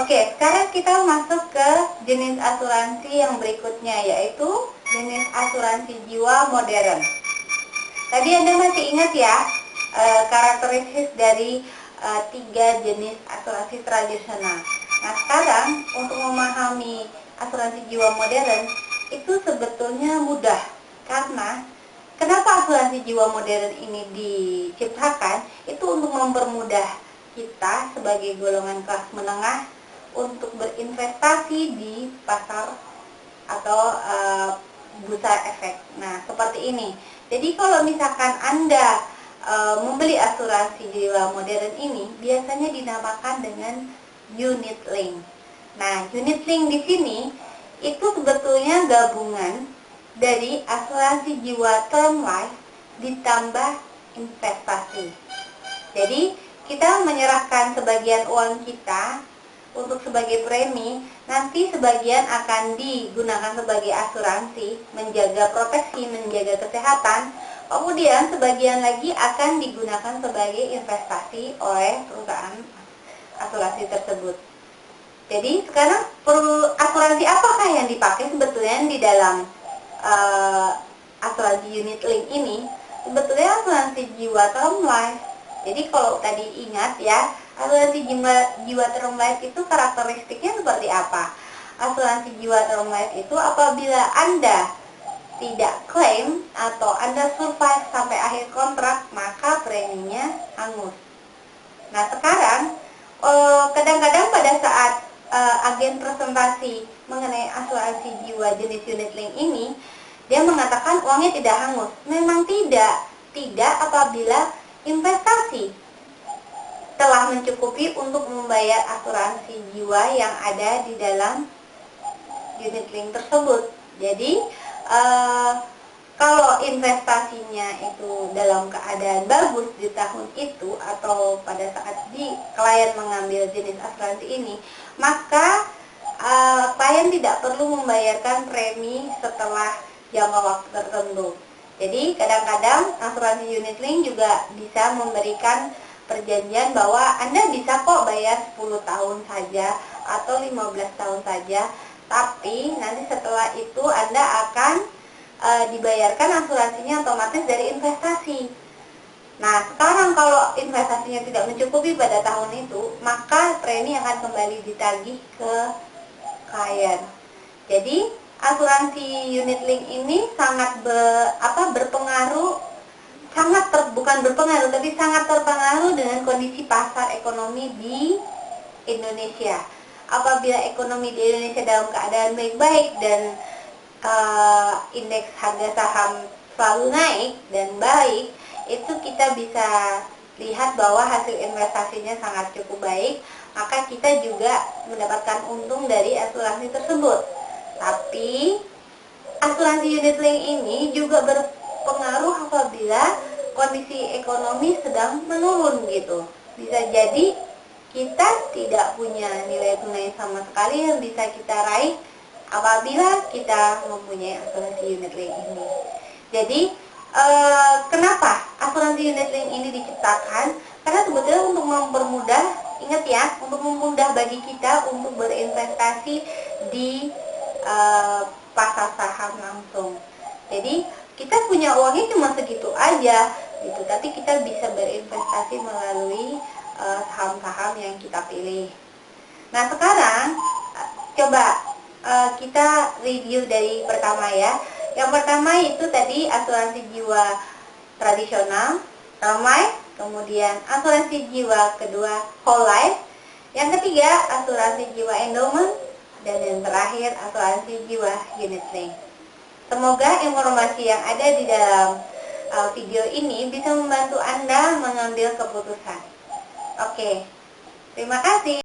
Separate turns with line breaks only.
Oke, sekarang kita masuk ke jenis asuransi yang berikutnya, yaitu jenis asuransi jiwa modern. Tadi Anda masih ingat ya, karakteristik dari 3 jenis asuransi tradisional. Nah, sekarang untuk memahami asuransi jiwa modern itu sebetulnya mudah. Karena kenapa asuransi jiwa modern ini diciptakan? Itu untuk mempermudah kita sebagai golongan kelas menengah untuk berinvestasi di pasar atau bursa efek. Nah, seperti ini. Jadi kalau misalkan Anda membeli asuransi jiwa modern ini, biasanya dinamakan dengan unit link. Nah, unit link di sini itu sebetulnya gabungan dari asuransi jiwa term life ditambah investasi. Jadi, kita menyerahkan sebagian uang kita untuk sebagai premi, nanti sebagian akan digunakan sebagai asuransi, menjaga proteksi, menjaga kesehatan, kemudian sebagian lagi akan digunakan sebagai investasi oleh perusahaan asuransi tersebut. Jadi sekarang asuransi apakah yang dipakai sebetulnya di dalam asuransi unit link ini? Sebetulnya asuransi jiwa term life. Jadi kalau tadi ingat ya, asuransi jiwa term life itu karakteristiknya seperti apa? Asuransi jiwa term life itu apabila Anda tidak klaim atau Anda survive sampai akhir kontrak, maka preminya hangus. Nah, sekarang kadang-kadang pada saat agen presentasi mengenai asuransi jiwa jenis unit link ini, dia mengatakan uangnya tidak hangus. Memang tidak apabila investasi telah mencukupi untuk membayar asuransi jiwa yang ada di dalam unit link tersebut. Jadi kalau investasinya itu dalam keadaan bagus di tahun itu atau pada saat klien mengambil jenis asuransi ini, maka klien tidak perlu membayarkan premi setelah jangka waktu tertentu. Jadi kadang-kadang asuransi unit link juga bisa memberikan perjanjian bahwa Anda bisa kok bayar 10 tahun saja atau 15 tahun saja, tapi nanti setelah itu Anda akan dibayarkan asuransinya otomatis dari investasi. Nah, sekarang kalau investasinya tidak mencukupi pada tahun itu, maka premi akan kembali ditagih ke klien. Jadi asuransi unit link ini sangat berpengaruh, bukan berpengaruh, tapi sangat terpengaruh dengan kondisi pasar ekonomi di Indonesia. Apabila ekonomi di Indonesia dalam keadaan baik-baik dan indeks harga saham selalu naik dan baik, itu kita bisa lihat bahwa hasil investasinya sangat cukup baik, maka kita juga mendapatkan untung dari asuransi tersebut. Tapi asuransi unit link ini juga berpengaruh apabila kondisi ekonomi sedang menurun gitu. Bisa jadi kita tidak punya nilai tunai sama sekali yang bisa kita raih apabila kita mempunyai asuransi unit link ini. Jadi kenapa asuransi unit link ini diciptakan? Karena sebetulnya untuk mempermudah, ingat ya, untuk memudahkan bagi kita untuk berinvestasi di pasar saham langsung. Jadi kita punya uangnya cuma segitu aja gitu, tapi kita bisa berinvestasi melalui saham-saham yang kita pilih. Nah, sekarang coba kita review dari pertama ya. Yang pertama itu tadi asuransi jiwa tradisional, term life, kemudian asuransi jiwa kedua whole life, yang ketiga asuransi jiwa endowment, dan yang terakhir asuransi jiwa unit link. Semoga informasi yang ada di dalam video ini bisa membantu Anda mengambil keputusan. Oke, terima kasih.